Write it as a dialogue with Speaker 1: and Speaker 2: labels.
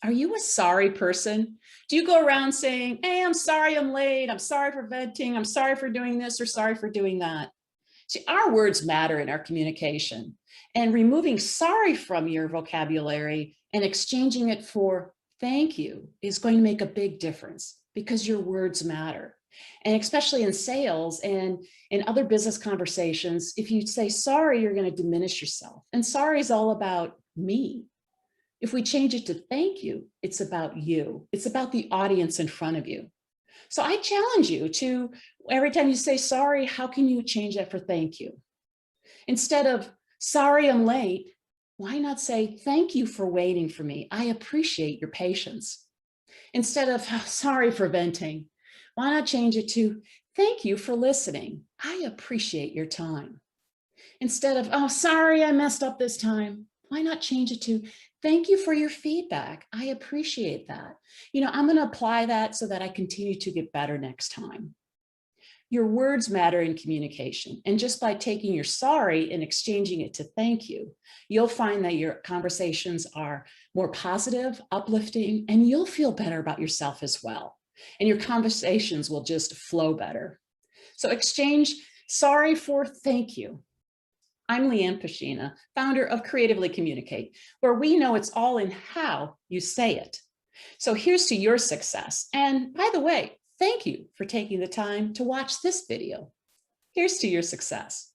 Speaker 1: Are you a sorry person? Do you go around saying, hey, I'm sorry I'm late. I'm sorry for venting. I'm sorry for doing this or sorry for doing that? See, our words matter in our communication, and removing sorry from your vocabulary and exchanging it for thank you is going to make a big difference because your words matter. And especially in sales and in other business conversations, if you say sorry, you're going to diminish yourself. And sorry is all about me. If we change it to thank you, it's about you. It's about the audience in front of you. So I challenge you to, every time you say sorry, how can you change that for thank you? Instead of sorry, I'm late, why not say thank you for waiting for me? I appreciate your patience. Instead of sorry for venting, why not change it to thank you for listening? I appreciate your time. Instead of, oh, sorry, I messed up this time. Why not change it to, thank you for your feedback. I appreciate that. I'm going to apply that so that I continue to get better next time. Your words matter in communication. And just by taking your sorry and exchanging it to thank you, you'll find that your conversations are more positive, uplifting, and you'll feel better about yourself as well. And your conversations will just flow better. So exchange sorry for thank you. I'm Leanne Pashina, founder of Creatively Communicate, where we know it's all in how you say it. So here's to your success. And by the way, thank you for taking the time to watch this video. Here's to your success.